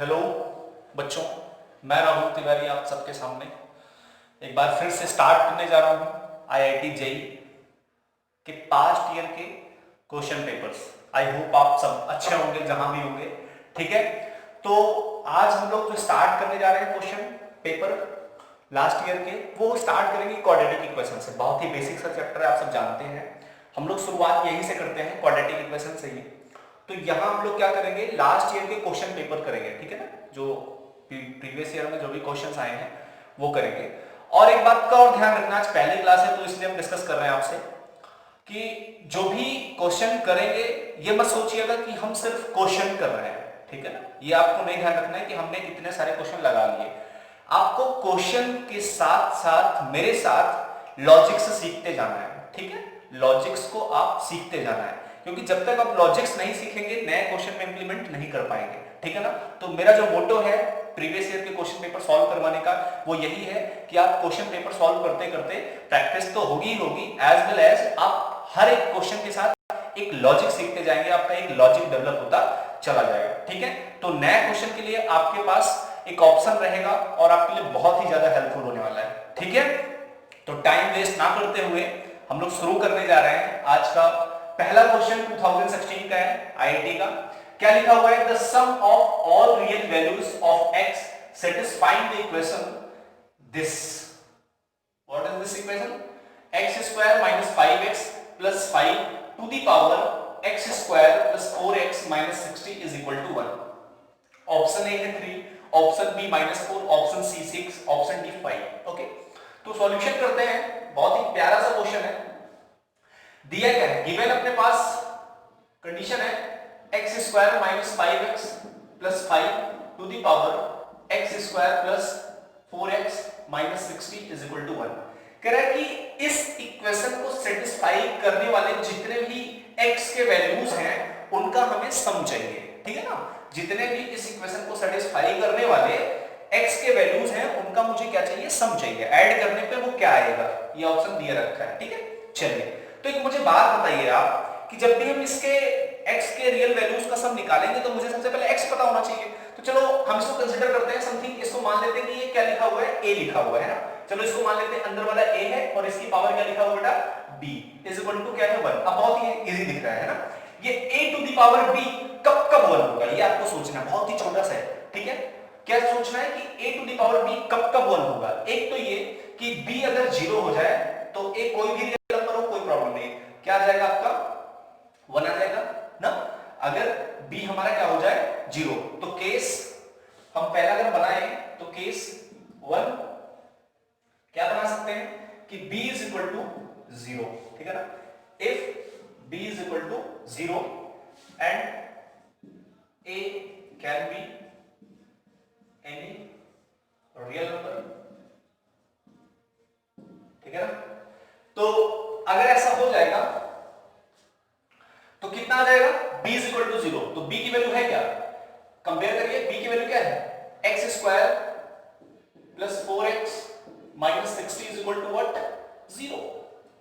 Hello बच्चों, मैं राहुल तिवारी आप सबके सामने एक बार फिर से स्टार्ट करने जा रहा हूँ आईआईटी जेई के पास्ट ईयर के क्वेश्चन पेपर्स। आई होप आप सब अच्छे होंगे जहां भी होंगे। ठीक है, तो आज हम लोग जो स्टार्ट करने जा रहे हैं क्वेश्चन पेपर लास्ट ईयर के, वो स्टार्ट करेंगे क्वाड्रेटिक इक्वेशन से। बहुत ही बेसिक सा चैप्टर है, आप सब जानते हैं। हम लोग शुरुआत यहीं से करते हैं, क्वाड्रेटिक इक्वेशन से ही। तो यहाँ हम लोग क्या करेंगे, लास्ट ईयर के क्वेश्चन पेपर करेंगे। ठीक है ना, जो प्रीवियस ईयर में जो भी क्वेश्चंस आए हैं वो करेंगे। और एक बात का और ध्यान रखना, आज पहली क्लास है तो इसलिए हम डिस्कस कर रहे हैं आपसे कि जो भी क्वेश्चन करेंगे ये मत सोचिएगा कि हम सिर्फ क्वेश्चन कर रहे हैं। ठीक है ना, ये आपको नहीं ध्यान रखना है कि हमने इतने सारे क्वेश्चन लगा लिए। आपको क्वेश्चन के साथ साथ मेरे साथ लॉजिक्स सीखते जाना है। ठीक है, लॉजिक्स को आप सीखते जाना है, क्योंकि जब तक आप लॉजिक्स नहीं सीखेंगे नए क्वेश्चन में इंप्लीमेंट नहीं कर पाएंगे। ठीक है ना, तो मेरा जो मोटो है प्रीवियस ईयर के क्वेश्चन पेपर सॉल्व करवाने का, वो यही है कि आप क्वेश्चन पेपर सॉल्व करते करते प्रैक्टिस तो होगी ही होगी, एज वेल एज आप हर एक क्वेश्चन के साथ एक लॉजिक सीखते जाएंगे, आपका एक लॉजिक डेवलप होता चला जाएगा। ठीक है, तो नए क्वेश्चन के लिए आपके पास एक ऑप्शन रहेगा और आपके लिए बहुत ही ज्यादा हेल्पफुल होने वाला है। ठीक है, तो टाइम वेस्ट ना करते हुए हम लोग शुरू करने जा रहे हैं। आज का पहला क्वेश्चन 2016 का है आईआईटी का। क्या लिखा हुआ है, the sum of all real values of x satisfying the equation this. What is this equation? x square minus 5x plus 5 to the power x square plus 4x minus 60 is equal to 1। Option A है 3, option B -4, option C 6, option D 5। Okay, तो solution करते हैं। बहुत ही प्यारा सा question है। दिया क्या है, गिवन अपने पास कंडीशन है x square minus 5x plus 5 to the power x square plus 4x minus 60 is equal to 1। कह रहा है कि इस इक्वेशन को सेटिस्फाई करने वाले जितने भी x के वैल्यूज हैं उनका हमें सम चाहिए। ठीक है ना, जितने भी इस इक्वेशन को सेटिस्फाई करने वाले x के वैल्यूज हैं उनका मुझे क्या चाहिए, सम चाहिए। ऐड करने पे वो क्या आएगा, ये ऑप्शन दिया रखा है। ठीक है, चलिए तो एक मुझे बात बताइए आप कि जब भी हम इसके x के रियल वैल्यूज का सम निकालेंगे तो मुझे सबसे पहले x पता होना चाहिए। तो चलो हम इसको कंसीडर करते हैं समथिंग, इसको मान लेते हैं कि ये क्या लिखा हुआ है, a लिखा हुआ है ना। चलो इसको मान लेते हैं अंदर वाला a है और इसकी पावर क्या लिखा हुआ बेटा, b इज इक्वल टू क्या है 1। अब बहुत ही इजी दिख रहा है ना, ये a to the power b कब कब 1 होगा, ये आपको सोचना है। बहुत ही छोटा सा है। ठीक है, क्या सोचना है कि a to the power b कब कब 1 होगा। एक तो ये कि b अगर 0 हो जाए तो a कोई भी रियल नंबर हो, कोई प्रॉब्लम नहीं। क्या आ जाएगा आपका 1 आ जाएगा ना। अगर b हमारा क्या हो जाए 0, तो केस हम पहला अगर बनाए तो केस 1 क्या बना सकते हैं कि b इज इक्वल टू 0। ठीक है ना, if b is equal to 0 and a can be any real number. ठीक है ना, तो अगर ऐसा हो जाएगा तो कितना आ जाएगा, b इज इक्वल टू 0। तो b की वैल्यू है क्या, कंपेयर करिए, b की वैल्यू क्या है, x square plus 4x minus 60 is equal to what, 0।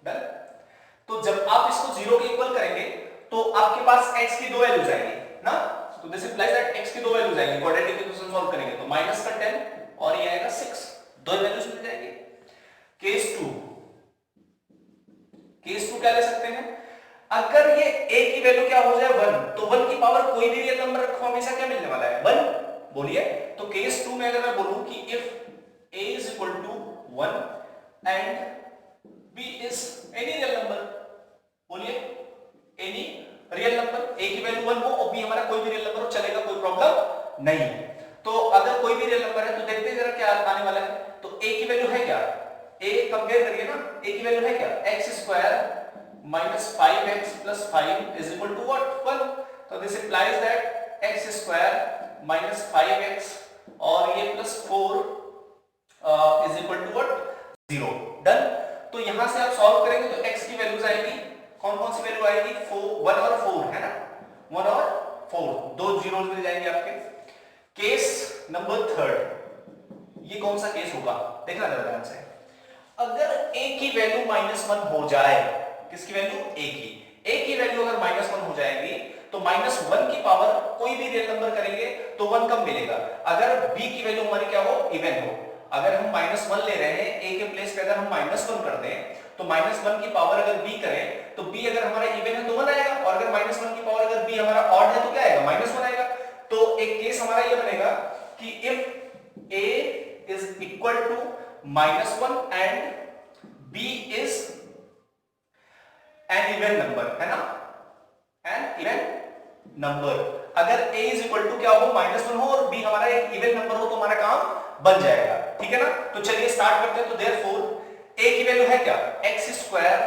Done. तो जब आप इसको 0 के इक्वल करेंगे तो आपके पास x की दो वैल्यूज आएंगी ना। तो दिस इंप्लाइज दैट x की दो वैल्यूज आएंगी। क्वाड्रेटिक इक्वेशन सॉल्व करेंगे तो माइनस का 10 और ये आएगा 6, दो वैल्यूज मिल जाएंगी। केस 2 क्या ले सकते हैं, अगर ये a की वैल्यू क्या हो जाए 1, तो 1 की पावर कोई भी रियल नंबर रखो हमेशा क्या मिलने वाला है, 1। बोलिए, तो केस 2 में अगर मैं बोलूं कि if a is equal to 1 and b is any real number, बोलिए एनी रियल नंबर, a की वैल्यू 1 हो और b हमारा कोई भी रियल नंबर हो, चलेगा, कोई प्रॉब्लम नहीं। तो अगर कोई भी रियल नंबर है तो देखते हैं जरा क्या आने वाला है। तो a की वैल्यू है क्या, a कंपेयर करिए ना, a की वैल्यू है क्या, x square minus 5x plus 5 is equal to what, 1। तो this implies that x square minus 5x और ये plus 4 is equal to what, 0। Done. तो यहां से आप सॉल्व करेंगे तो x की वैल्यूज आएगी, कौन कौन सी वैल्यू आएगी, 1 और 4 है ना, 1 और 4, दो जीरोस मिल जाएंगे आपके। केस नंबर 3, ये कौन सा केस होगा, देखना जरा ध्यान से। अगर a की वैल्यू -1 हो जाए, किसकी वैल्यू, a की वैल्यू अगर -1 हो जाएगी तो -1 की पावर कोई भी रियल नंबर करेंगे तो 1 कम मिलेगा। अगर b की वैल्यू हमारी क्या हो, इवन हो। अगर हम -1 ले रहे हैं, a के प्लेस पे अगर हम -1 कर दें तो -1 की पावर अगर b करें तो b अगर हमारा इवन है तो 1 आएगा, और अगर -1 की पावर अगर b हमारा ऑड है तो क्या आएगा, -1 आएगा। तो एक केस हमारा ये बनेगा कि if a is equal to -1 and b is an even number, है ना, एन इवन नंबर। अगर a इज इक्वल टू क्या हो, -1 हो और b हमारा एक इवन नंबर हो तो हमारा काम बन जाएगा, ठीक है ना। तो चलिए स्टार्ट करते हैं। तो देयरफॉर a की वैल्यू है क्या, x square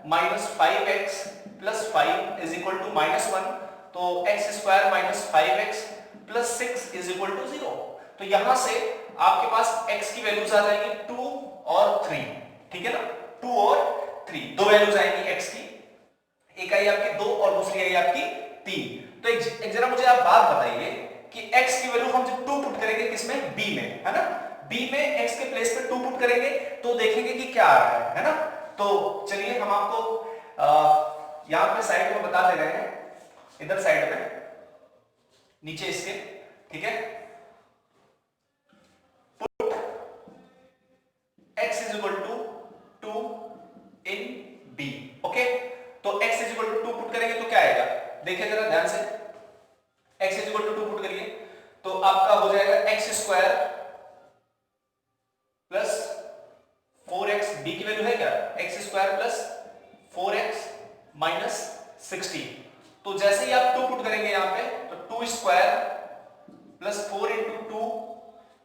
minus 5x plus 5 is equal to -1। तो x square minus 5x plus 6 is equal to 0। तो यहां से आपके पास x की वैल्यूज आ जाएंगी 2 और 3, ठीक है ना, 2 और 3 दो वैल्यूज आएंगी x की, एक आई आपकी 2 और दूसरी आई आपकी 3। तो एक जरा मुझे आप बात बताइए कि x की वैल्यू हम जब 2 पुट करेंगे किसमें, b में, है ना, b में x के प्लेस पे 2 पुट करेंगे तो देखेंगे कि क्या आ रहा है ना। तो चलिए हम आपको यहां पे साइड में बता दे रहे हैं, इधर साइड में नीचे इसके, ठीक है। Put x is equal to 2 in b, okay. तो x is equal to 2 put करेंगे तो क्या आएगा, देखिए जरा ध्यान से, x is equal to 2 put करिए तो आपका हो जाएगा x square plus 4x, b की वैल्यू है क्या, x square plus 4x minus 60। तो जैसे ही आप 2 पुट करेंगे यहां पे तो 2 स्क्वायर प्लस 4 इंटू 2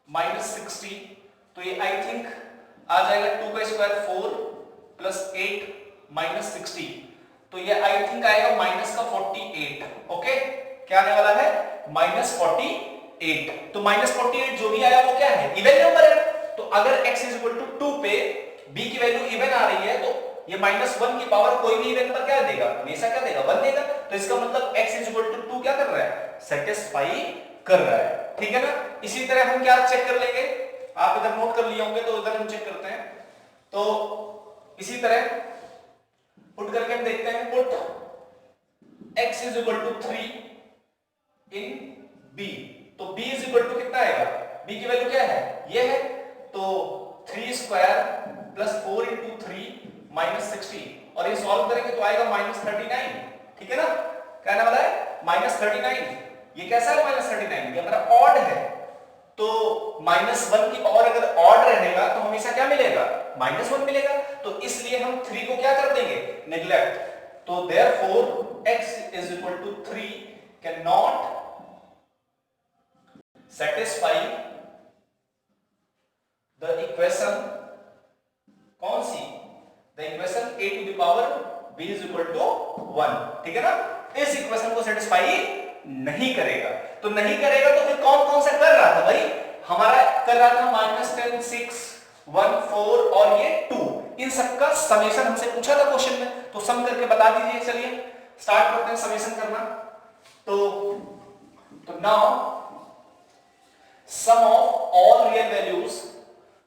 माइनस 60। तो ये आई थिंक आ जाएगा 2 का स्क्वायर 4 प्लस 8 माइनस 60। तो ये आई थिंक आएगा माइनस का 48, ओके। क्या आने वाला है, माइनस 48। तो माइनस 48 जो भी आया वो क्या है, इवन नंबर है। तो अगर x इज इक्वल टू 2 पे b की वैल्यू इवन आ रही है तो ये -1 की पावर कोई भी इवन नंबर क्या देगा, हमेशा क्या देगा, 1 देगा। तो इसका मतलब x इज इक्वल टू 2 क्या कर रहा है, सेटिस्फाई कर रहा है, ठीक है ना। इसी तरह हम क्या चेक कर लेंगे, आप इधर नोट कर लिए होंगे तो इधर हम चेक करते हैं। तो इसी तरह पुट करके हम देखते हैं, put x is equal to 3 in b। तो b इज इक्वल टू कितना आएगा, b की वैल्यू क्या है, ये है। तो 3 स्क्वायर प्लस 4 इंटू 3 माइनस 60, और ये सॉल्व करेंगे तो आएगा -39, ठीक है ना। क्या आने वाला है, -39। ये कैसा है -39, ये हमारा ऑड है। तो -1 की पावर अगर ऑड रहेगा तो हमेशा क्या मिलेगा, -1 मिलेगा। तो इसलिए हम 3 को क्या कर देंगे, नेग्लेक्ट। तो therefore x is equal to 3 cannot satisfy the equation, कौन सी, the equation a to the power b is equal to 1, ठीक है ना। इस इक्वेशन को सेटिस्फाई नहीं करेगा। तो नहीं करेगा तो फिर कौन कौन सा कर रहा था भाई, हमारा कर रहा था -10 6 1 4 और ये 2, इन सब का समेशन हमसे पूछा था क्वेश्चन में, तो सम करके बता दीजिए। चलिए स्टार्ट करते हैं समेशन करना। तो now sum of all real values,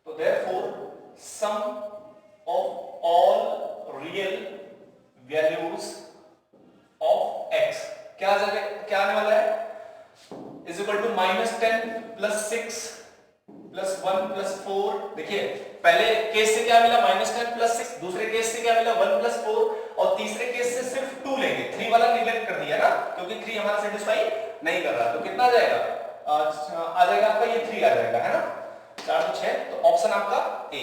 so therefore sum of all real values of x क्या आने वाला है, is equal to -10 plus 6 plus 1 plus 4। देखिए पहले केस से क्या मिला, -10 plus 6, दूसरे केस से क्या मिला, 1 plus 4, और तीसरे केस से सिर्फ 2 लेंगे, 3 वाला निगलेक्ट कर दिया ना, क्योंकि 3 हमारा सेटिस्फाई नहीं कर रहा। तो कितना आ जाएगा, आ जाएगा आपका ये 3 आ जाएगा, है ना, 4 तो 6। तो ऑप्शन आपका ए,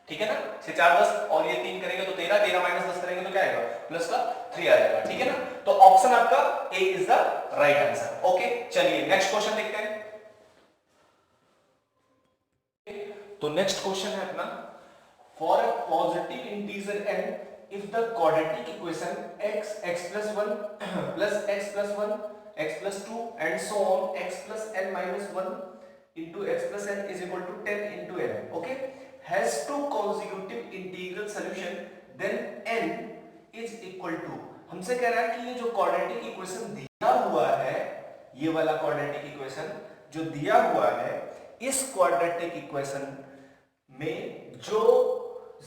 ठीक है ना। 6 4 10 और ये 3 करेंगे तो 13, 13 माइनस 10 करेंगे तो क्या आएगा, प्लस का 3 आ जाएगा, ठीक है ना। तो ऑप्शन आपका A is the right answer, okay. चलिए नेक्स्ट क्वेश्चन देखते हैं। तो नेक्स्ट क्वेश्चन है अपना, for a positive integer n if the quadratic equation x plus 1 plus x plus 1 x plus 2 and so on x plus n minus 1 into x plus n is equal to 10 into n, okay, has two consecutive integral solution then n is equal to, हमसे कह रहा है कि ये जो quadratic equation दिया हुआ है, ये वाला quadratic equation जो दिया हुआ है, इस quadratic equation में जो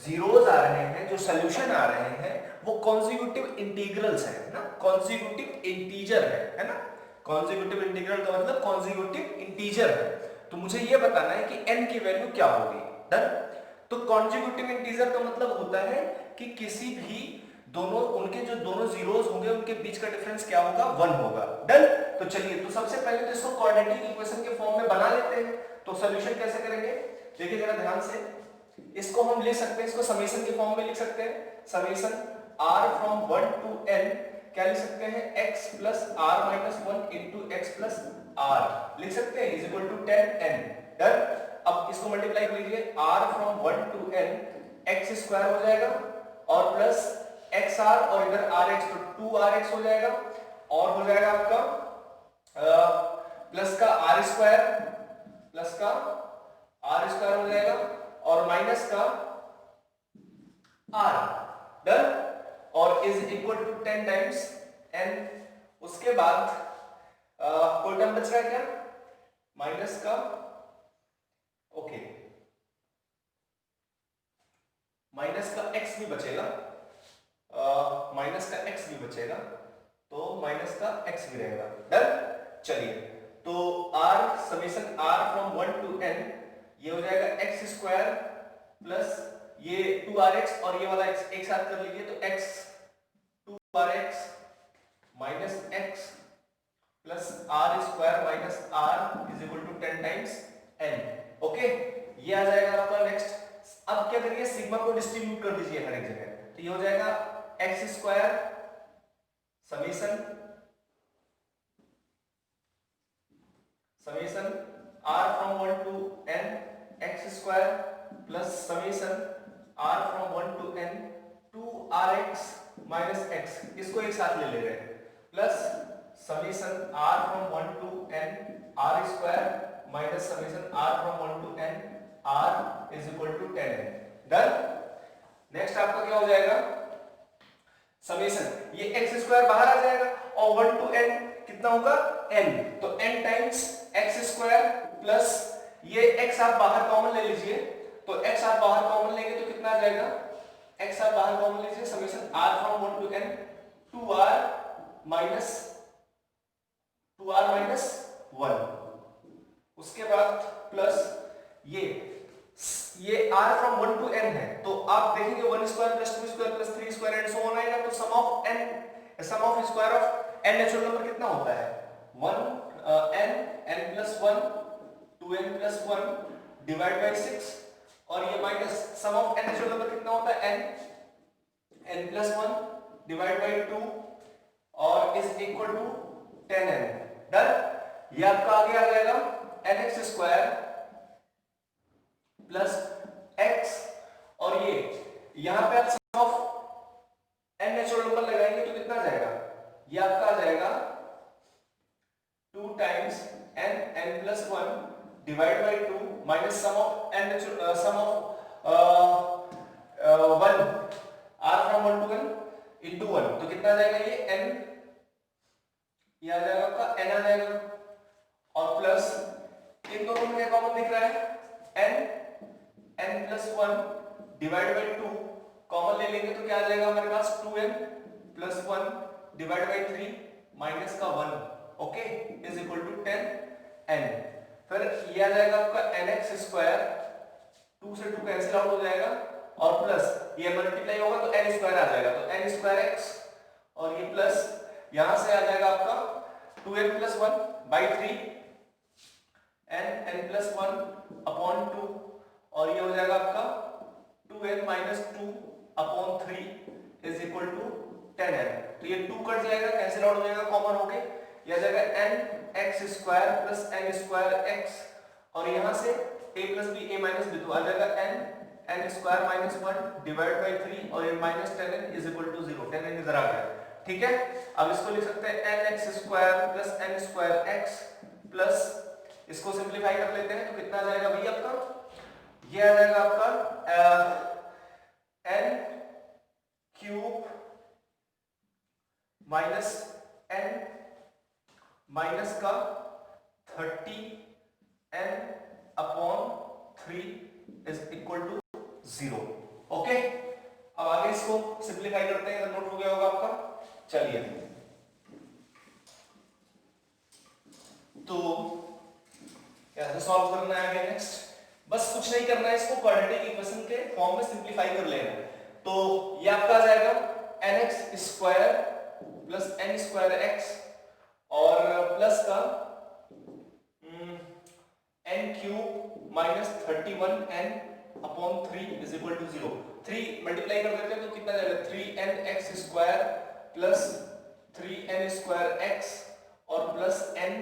जीरोस आ रहे हैं, जो सॉल्यूशन आ रहे हैं, वो कॉन्जिक्यूटिव इंटीग्रल्स हैं ना, कॉन्जिक्यूटिव इंटीजर है ना। कॉन्जिक्यूटिव इंटीग्रल का मतलब कॉन्जिक्यूटिव इंटीजर है, तो मुझे ये बताना है कि n की वैल्यू क्या होगी। डन। तो कॉन्जिक्यूटिव इंटीजर का मतलब होता है कि किसी भी दोनों उनके जो दोनों जीरोस होंगे उनके बीच का डिफरेंस क्या होगा, 1 होगा। डन। तो चलिए, तो सबसे पहले तो इसको क्वाड्रेटिक इक्वेशन के फॉर्म में बना लेते हैं। तो सॉल्यूशन कैसे करेंगे, देखिए जरा ध्यान से। इसको हम लिख सकते हैं, इसको समेशन के फॉर्म में लिख सकते हैं। Summation r from 1 to n क्या लिख सकते हैं, x plus r minus 1 into x plus r लिख सकते हैं, is equal to 10n। Done. अब इसको मल्टीप्लाई कर लीजिए, r from 1 to n x square हो जाएगा और प्लस xr और इधर rx तो 2rx हो जाएगा और हो जाएगा आपका प्लस का r स्क्वायर हो जाएगा और माइनस का r। डन। और is equal to 10 times n। उसके बाद कोई टर्म बच रहा है क्या, माइनस का, ओके, माइनस का x भी बचेगा, माइनस का x भी बचेगा, तो माइनस का x भी रहेगा। डन। चलिए, तो r summation r from 1 to n ये हो जाएगा x स्क्वायर प्लस ये 2rx और ये वाला x एक साथ कर लीजिए, तो x 2rx minus x plus r square minus r is equal to 10 times n। Okay, ये आ जाएगा आपका नेक्स्ट। अब क्या करिए, सिग्मा को डिस्ट्रीब्यूट कर दीजिए हर एक जगह, तो ये हो जाएगा x square summation r from 1 to n x square plus summation r from 1 to n 2rx minus x, इसको एक साथ ले रहे हैं, plus summation r from 1 to n r square minus summation r from 1 to n r is equal to 10n। Done. Next आपका क्या हो जाएगा, समेशन ये x स्क्वायर बाहर आ जाएगा और 1 टू n कितना होगा, n, तो n times x square plus ये x आप बाहर कॉमन ले लीजिए, तो x आप बाहर कॉमन लेंगे तो कितना आ जाएगा, x आप बाहर कॉमन लीजिए, summation r from 1 to n 2r minus 1। उसके बाद प्लस ये r फ्रॉम 1 टू n है, तो आप देखेंगे 1 square plus 2 square plus 3 square and so on आएगा, तो sum of square of n natural number कितना होता है, 1 n plus 1 2n plus 1 divide by 6 और ये minus sum of n natural number कितना होता है, n प्लस 1 डिवाइड बाय 2 और is equal to 10n। Done. ये आपका आगे आ जाएगा nx स्क्वायर प्लस x और ये यहां पे आप सम ऑफ n नेचुरल नंबर लगाएंगे तो कितना आ जाएगा, ये आपका आ जाएगा 2 times n plus 1 divide by 2 minus sum of n sum of 1 r from 1 to n into 1, तो कितना आ जाएगा, ये n, ये आ जाएगा आपका n आ जाएगा और प्लस इन दोनों में क्या कॉमन दिख रहा है, n plus 1 divide by 2 common ले लेंगे तो क्या आ जाएगा हमारे पास, 2n plus 1 divide bye 3 minus का 1, okay, is equal to 10n। फिर ये आ जाएगा आपका nx स्क्वायर, 2 से 2 कैंसिल आउट हो जाएगा और प्लस ये मल्टीप्लाई होगा तो n स्क्वायर आ जाएगा, तो n स्क्वायर x और ये प्लस यहां से आ जाएगा आपका 2n plus 1 by 3 n plus 1 upon 2 और ये हो जाएगा आपका 2n minus 2 upon 3 is equal to 10n। तो ये 2 कट जाएगा, कैंसिल आउट हो जाएगा कॉमन होके, ये आ जाएगा n x square plus n square x और यहां से a plus b a minus b, तो आ जाएगा n square minus 1 divide by 3 और ये minus 10n is equal to 0, 10n इधर आ गया। ठीक है, अब इसको लिख सकते हैं nx square plus n square x plus इसको सिंप्लीफाई कर लेते हैं तो कितना आ जाएगा भाई आपका, ये आ जाएगा आपका n cube minus n minus का 30n upon 3 is equal to 0। Okay, अब आगे इसको सिंप्लीफाई करते हैं, नोट हो गया होगा आपका। चलिए तो कैसे सॉल्व करना है आगे नेक्स्ट, बस कुछ नहीं करना है, इसको क्वाड्रेटिक इक्वेशन के फॉर्म में सिंपलीफाई कर लेना है। तो ये आपका आ जाएगा nx square plus n square x और प्लस का n cube minus 31n upon 3 is equal to 0। 3 multiply कर देते हैं तो कितना जाएगा 3nx square plus 3n square x और plus n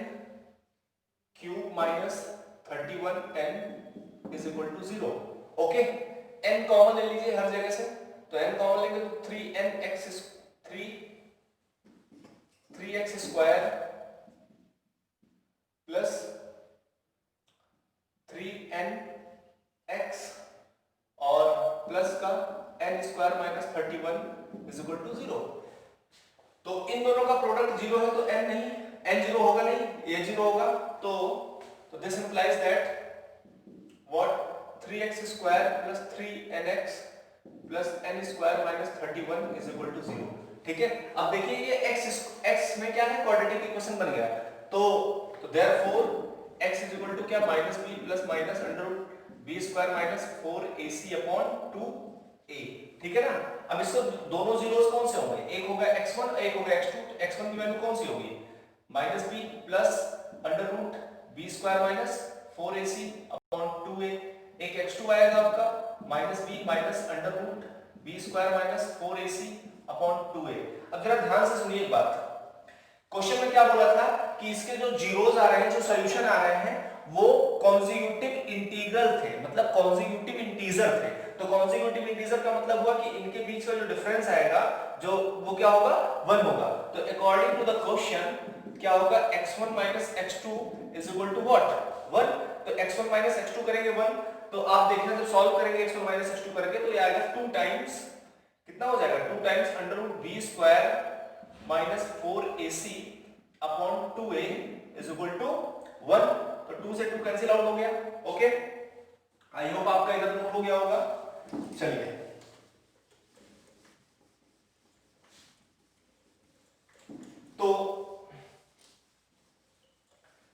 cube minus 31n is equal to 0। Okay, n common ले लीजिए हर जगह से, तो n कॉमन लेंगे तो 3x स्क्वायर प्लस 3nx और प्लस का n square minus 31 is equal to 0। तो इन दोनों का प्रोडक्ट 0 है तो n नहीं, n 0 होगा नहीं, ये 0 होगा। तो this implies that what 3x square plus 3nx plus n square minus 31 is equal to 0। ठीक है, अब देखिए ये x में क्या है, क्वाड्रेटिक इक्वेशन बन गया। तो therefore x is equal to क्या minus b plus minus under root b square minus 4ac upon 2a। ठीक है ना, अब इसको दोनों जीरोस कौन से होंगे, एक होगा x1 एक होगा x2, तो x1 की वैल्यू कौन सी होगी minus b plus under root b square minus 4ac upon 2a, एक x2 आएगा आपका minus b minus under root b square minus 4ac upon 2a। अब जरा ध्यान से सुनिए एक बात, क्वेश्चन में क्या बोला था कि इसके जो जीरोस आ रहे हैं, जो सॉल्यूशन आ रहे हैं वो कॉन्जिक्यूटिव इंटीग्रल थे, मतलब कॉन्जिक्यूटिव इंटीजर थे। तो कॉन्जिक्यूटिव इंटीजर का मतलब हुआ कि इनके बीच का जो डिफरेंस आएगा जो वो क्या होगा 1 होगा। तो अकॉर्डिंग टू द क्वेश्चन क्या होगा x1 minus x2 is equal to what 1। तो x1 माइनस x2 करेंगे 1, तो आप देखना जब सॉल्व करेंगे x1 माइनस x2 करके तो ये आएगा 2 टाइम्स कितना हो जाएगा 2 times under root b square minus 4ac upon 2a is equal to 1। तो 2 से 2 कैंसिल आउट हो गया। ओके, आई होप आपका इधर नोट हो गया होगा। चलिए तो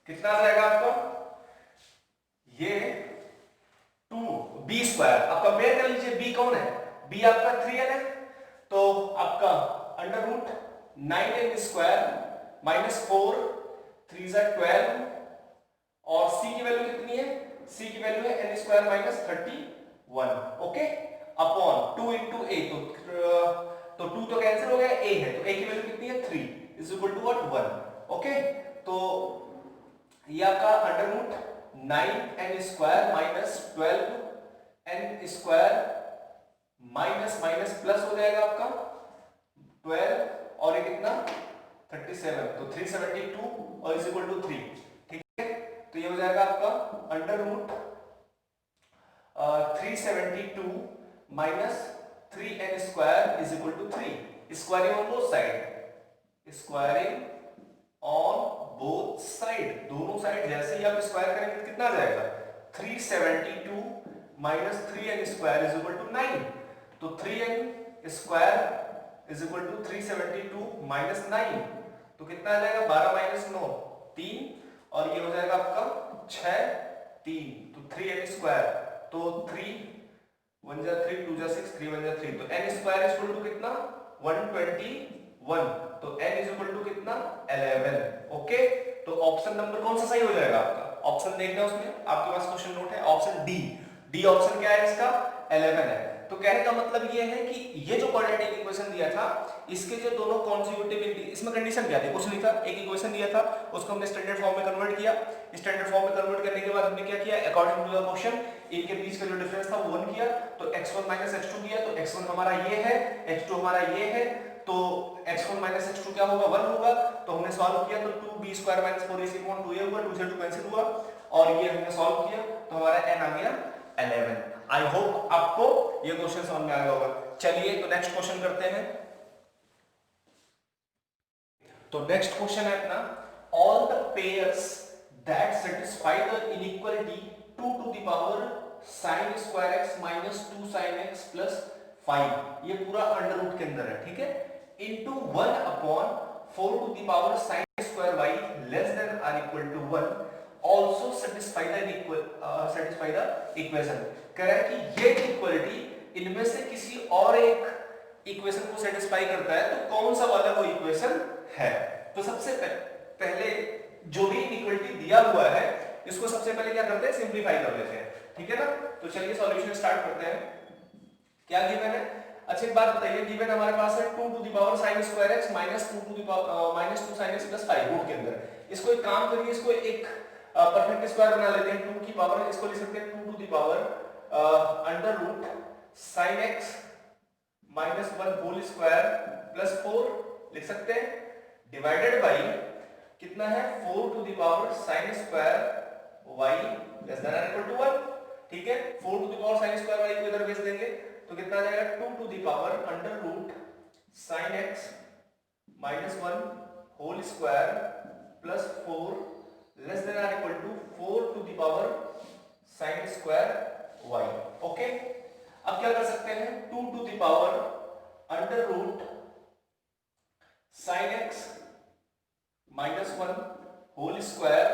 कितना आ जाएगा आपका, ये 2b स्क्वायर, आप कंपेयर कर लीजिए b कौन है, b आपका 3n है, तो आपका under root 9n square minus 4 3 12 और c की वैल्यू कितनी है, c की वैल्यू है n square minus 31। Okay, upon 2 into a, तो 2 तो कैंसिल हो गया, a है तो a की वैल्यू कितनी है 3 is equal to what 1। Okay, तो ये आपका under root 9n square minus 12n square minus minus plus हो जाएगा आपका 12 और ये कितना 37, तो 372 और इज इक्वल टू 3। ठीक है, तो ये हो जाएगा आपका under root 372 minus 3n square is equal to 3। Squaring on both side, squaring on both side, दोनों साइड जैसे ही आप स्क्वायर करेंगे तो कितना आ जाएगा 372 minus 3n square is equal to 9। तो 3n square is equal to 372 minus 9, तो कितना आ जाएगा 12 माइनस 9 3 और ये हो जाएगा आपका 6 3, तो 3n स्क्वायर, तो 3 1 जा 3 2 जा 6 3 1 जा 3, तो n square is equal to कितना 121, तो n इज इक्वल टू कितना 11। ओके, तो ऑप्शन नंबर कौन सा सही हो जाएगा आपका, ऑप्शन देखना उसमें आपके पास क्वेश्चन नोट है, ऑप्शन डी ऑप्शन क्या है इसका 11 है। तो कहने का मतलब ये है कि ये जो क्वाड्रेटिक इक्वेशन दिया था इसके जो दोनों कॉन्जिक्यूटिव, इसमें कंडीशन क्या थी, कुछ नहीं था, एक इक्वेशन दिया था उसको हमने स्टैंडर्ड फॉर्म में कन्वर्ट किया। स्टैंडर्ड फॉर्म में कन्वर्ट करने के बाद हमने क्या किया, अकॉर्डिंग टू द क्वेश्चन इनके बीच का जो डिफरेंस था वो 1 किया, तो x1 माइनस x2 किया, तो x1 हमारा ये है, x2 हमारा ये है, तो x1 माइनस x2 क्या होगा 1 होगा, तो हमने सॉल्व किया तो 2b square minus 4ac upon 2a हुआ, 2 से 2 कैंसिल हुआ और ये हमने सॉल्व किया तो हमारा n आ गया 11। आई होप आपको ये क्वेश्चन समझ में आ गया होगा। चलिए तो नेक्स्ट क्वेश्चन करते हैं। तो नेक्स्ट क्वेश्चन है अपना, all the pairs that satisfy the inequality 2 to the power sin square x minus 2 sin x plus 5, ये पूरा अंडर रूट के अंदर है, ठीक है, into 1 upon 4 to the power sin square y less than or equal to 1 also satisfy the equation। कह रहा है कि ये इक्वलिटी इनमें से किसी और एक इक्वेशन को सेटिस्फाई करता है, तो कौन सा वाला वो इक्वेशन है। तो सबसे पहले जो भी इक्वलिटी दिया हुआ है इसको सबसे पहले क्या करते हैं, सिंप्लीफाई कर लेते हैं, ठीक है ना। तो चलिए सॉल्यूशन स्टार्ट करते हैं। क्या गिवन है, अच्छा एक बात बताइए, गिवन हमारे पास है 2 to the power sin square x minus 2 to the power minus 2 sin x plus 5 root के अंदर। इसको एक काम करिए, इसको एक परफेक्ट स्क्वायर बना लेते हैं। 2 की पावर इसको लिख सकते हैं 2 to the power under root sin x minus 1 whole square plus 4 लिख सकते हैं, डिवाइडेड बाई कितना है 4 to the power sin square y less than और इक्वल टू 1, ठीक है। 4 to the power sin square y को इधर भेज देंगे तो कितना आ जाएगा 2 to the power under root sin x minus 1 whole square plus 4 less than और equal to 4 to the power sin square y। Okay, अब क्या कर सकते हैं, 2 to the power under root sin x minus 1 whole square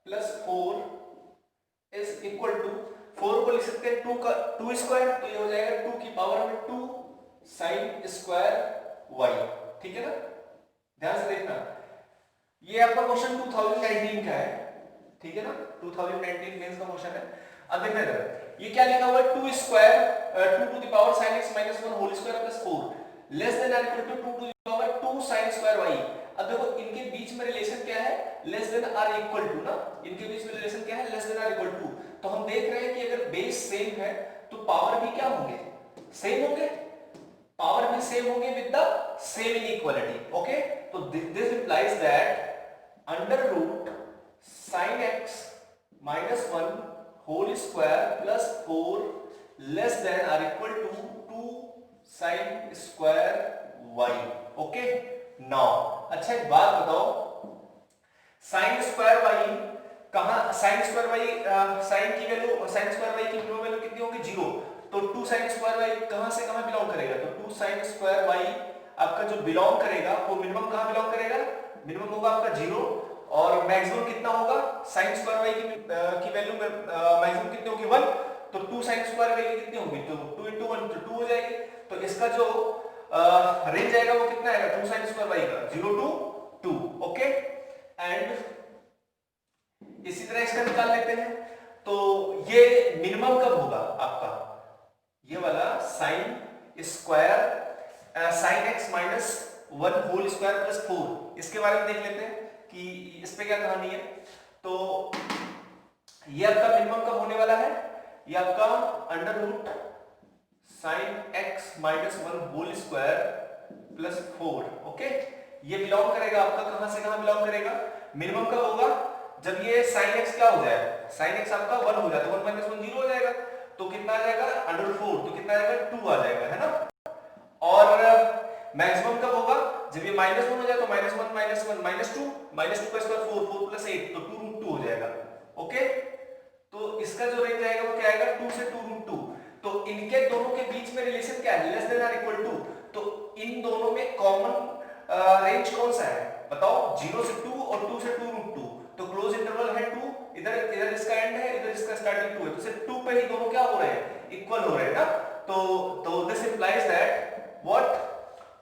plus 4 is equal to 4 को लिख सकते हैं 2 का 2 स्क्वायर, तो ये हो जाएगा 2 की पावर में 2 sin स्क्वायर y, ठीक है ना। ध्यान से देखना, ये आपका क्वेश्चन 2019 का है, ठीक है ना, 2019 मेंस का क्वेश्चन है। अब देखना इधर, ये क्या लिखा हुआ है 2 square 2 to the power sin x minus 1 whole square plus 4 less than और equal to 2 to the power 2 sin square y। अब देखो इनके बीच में रिलेशन क्या है, लेस देन और इक्वल टू ना, इनके बीच में रिलेशन क्या है, लेस देन और इक्वल टू। तो हम देख रहे हैं कि अगर बेस सेम है तो पावर भी क्या होंगे, सेम होंगे, पावर भी सेम होंगे with the same inequality. Okay, तो this implies that under root sin x minus 1 whole square plus 4 less than और equal to 2 sin square y। Okay, now अच्छा एक बात बताओ, sin स्क्वायर y कहां, sin स्क्वायर y sin की value sin square y की minimum value कितनी होगी 0, तो 2 sin स्क्वायर y कहां से कहां बिलोंग करेगा, तो 2 sin स्क्वायर y आपका जो बिलोंग करेगा वो मिनिमम कहां बिलोंग करेगा, मिनिमम होगा आपका 0 और मैक्सिमम कितना होगा, sin स्क्वायर y की वैल्यू मैक्सिमम कितनी होगी 1, तो 2 sin स्क्वायर y की कितनी होगी, तो 2 into 1 तो 2 हो जाएगी। तो इसका जो रेंज आएगा वो कितना आएगा 2 sin स्क्वायर y का 0 to 2। ओके, एंड इसी तरह इसका निकाल लेते हैं, तो ये मिनिमम कब होगा आपका, ये वाला sin square sin x minus 1 whole square plus 4, इसके बारे में देख लेते हैं कि इस पे क्या कहानी है। तो ये आपका मिनिमम कब होने वाला है, ये आपका under root sin x minus 1 whole square plus 4। Okay, ये बिलोंग करेगा आपका कहां से कहां बिलोंग करेगा, मिनिमम कब होगा, जब ये sin x क्या हो जाए, sin x आपका 1 हो जाता है, 1 माइनस 1 0 हो जाएगा, तो कितना आ जाएगा अंडर 4, तो कितना आ जाएगा 2 आ जाएगा, है ना। और मैक्सिमम कब होगा, जब ये -1 हो जाए तो -1 -1 -2 का स्क्वायर 4 4 प्लस 8 तो 2 रूट 2 हो जाएगा। ओके, तो इसका जो रेंज आएगा वो क्या आएगा 2 से 2 रूट 2। तो इनके दोनों के बीच में रिलेशन क्या है, लेस देन और इक्वल टू, तो इन दोनों में कॉमन रेंज कौन सा है बताओ, 0 से 2 और 2 से 2 रूट 2, तो क्लोज इंटरवल है 2, इधर इधर इसका एंड है, इधर इसका स्टार्टिंग 2 है, तो सिर्फ 2 पे ही दोनों क्या हो रहे हैं, इक्वल हो रहे हैं ना। तो this implies that what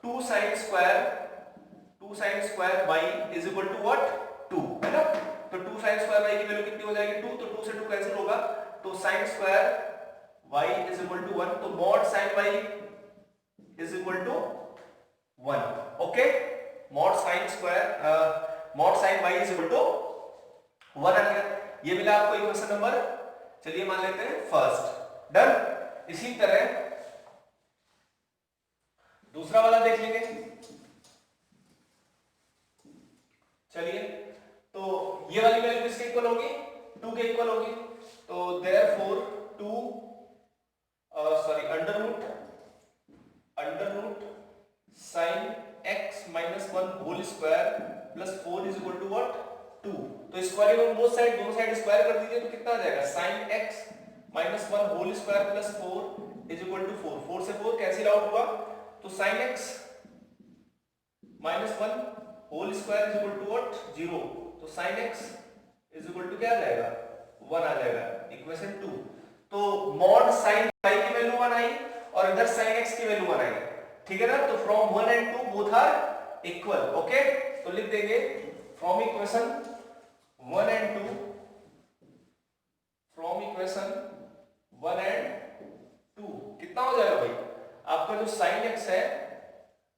2 sin square y is equal to what 2, है ना। तो 2 sin स्क्वायर y की वैल्यू कितनी हो जाएगी 2, तो 2 से 2 कैंसिल होगा, तो sin square y is equal to 1, तो mod sin y is equal to 1। Okay, mod sin y is equal to 1 आ गया, ये मिला आपको इक्वेशन नंबर, चलिए मान लेते हैं फर्स्ट, डन। इसी तरह दूसरा वाला देख लेंगे, चलिए। तो ये वाली वैल्यू किसके इक्वल होगी, 2 के इक्वल होगी, तो therefore 2 under root sin x minus 1 whole square plus 4 is equal to what 2। तो स्क्वायरिंग ऑन बोथ साइड, दोनों साइड स्क्वायर कर दीजिए, तो कितना आ जाएगा sin x minus 1 whole square plus 4 is equal to 4, 4 से 4 कैंसिल आउट हुआ, तो sin x minus 1 whole square is equal to what 0, तो sin x is equal to क्या आ जाएगा 1 आ जाएगा, इक्वेशन 2। तो मॉड sin y की वैल्यू 1 आई और इधर sin x की वैल्यू 1 आई, ठीक है ना। तो from 1 and 2 both are equal, okay. तो लिख देंगे from equation 1 and 2, from equation 1 and 2 कितना हो जाएगा भाई, आपका जो sin x है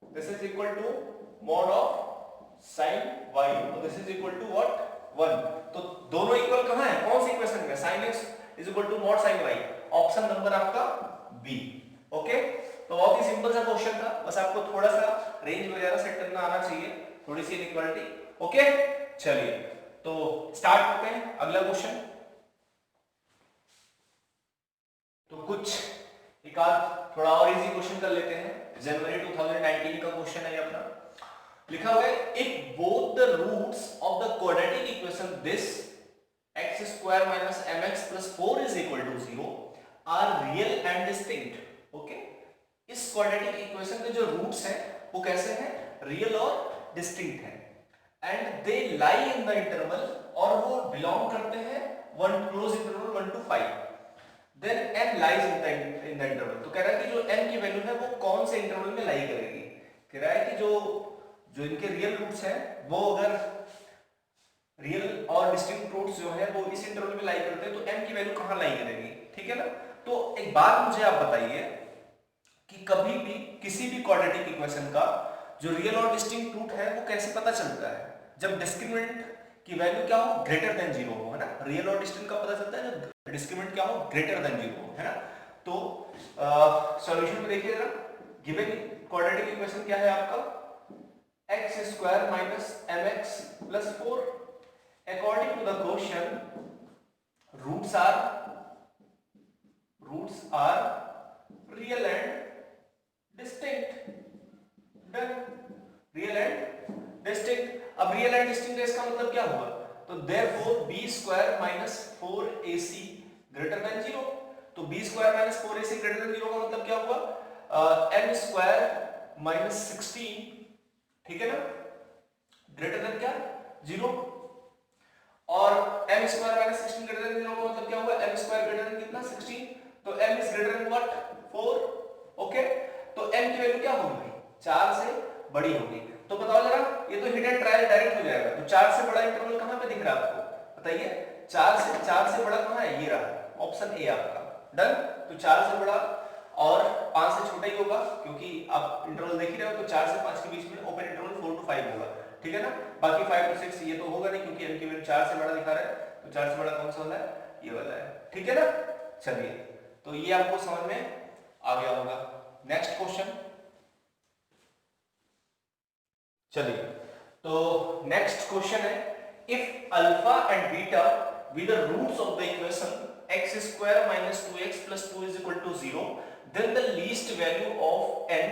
this is equal to mod of sin y, तो this is equal to what 1। तो दोनों इक्वल कहां है, कौन सी इक्वेशन में, sin x is equal to mod sin y, option number आपका बी, ओके। तो बहुत ही सिंपल सा क्वेश्चन था, बस आपको थोड़ा सा रेंज वगैरह सेट करना आना चाहिए, थोड़ी सी इनइक्वालिटी, ओके। चलिए तो स्टार्ट करते हैं अगला क्वेश्चन। तो कुछ एक आध थोड़ा और इजी क्वेश्चन कर लेते हैं। जनवरी 2019 का क्वेश्चन है ये अपना, लिखा हुआ है if both the roots of the quadratic equation this x square minus mx plus 4 is equal to 0 are real and distinct, okay. इस क्वाड्रेटिक इक्वेशन के जो रूट्स हैं वो कैसे हैं, रियल और डिस्टिंक्ट हैं, and they lie in the interval, और वो बिलोंग करते हैं 1 close interval 1 to 5, then n lies in the interval. तो कह रहा है कि जो n की वैल्यू है वो कौन से इंटरवल में लाई करेगी, कह रहा है कि जो इनके रियल रूट्स हैं वो अगर रियल और डिस्टिंक्ट रूट्स जो है वो इस इंटरवल में लाई करते हैं तो n की वैल्यू कहां लाई करेगी, ठीक है ना। तो एक बात मुझे आप बताइए कि कभी भी किसी भी क्वाड्रेटिक इक्वेशन का जो रियल और डिस्टिंक्ट रूट है वो कैसे पता चलता है, जब डिस्क्रिमिनेंट की वैल्यू क्या हो, ग्रेटर देन 0 हो, है ना। रियल और डिस्टिंक्ट का पता चलता है जब डिस्क्रिमिनेंट क्या हो, ग्रेटर देन 0 हो, है ना। तो सॉल्यूशन में देखिए जरा, गिवन क्वाड्रेटिक इक्वेशन क्या है आपका, x square minus mx plus 4, according to the question roots are real and distinct, done, real and distinct. अब रियल एंड डिस्टिंक्ट इसका मतलब क्या हुआ, तो therefore b square minus 4ac greater than 0, तो b square minus 4ac greater than 0 का मतलब क्या हुआ, m स्क्वायर माइनस 16, ठीक है ना, ग्रेटर देन क्या 0, और m square minus 16 greater than 0 का मतलब क्या हुआ, m स्क्वायर ग्रेटर देन कितना 16, तो m is greater than what 4, okay. तो m की वैल्यू क्या होगी, 4 से बड़ी होगी। तो बताओ जरा, ये तो हिट एंड ट्रायल डायरेक्ट हो जाएगा, तो 4 से बड़ा इंटरवल कहां पे दिख रहा है आपको, बताइए, 4 से बड़ा कहां है, ये रहा ऑप्शन ए आपका, डन। तो 4 से बड़ा और 5 से छोटा ही होगा, क्योंकि आप इंटरवल देख ही रहे हो, तो 4 से 5 के बीच में ओपन इंटरवल 4 to 5 होगा, ठीक है ना। बाकी 5 to 6 ये तो होगा नहीं, क्योंकि m की वैल्यू 4 से बड़ा दिखा रहा है, तो 4 से बड़ा कौन सा वाला है, ये वाला है, ठीक है ना। चलिए तो ये आपको समझ में आ गया होगा। नेक्स्ट क्वेश्चन, चलिए तो नेक्स्ट क्वेश्चन है, if alpha and beta be the roots of the equation x square minus 2x plus 2 is equal to 0, then the least value of n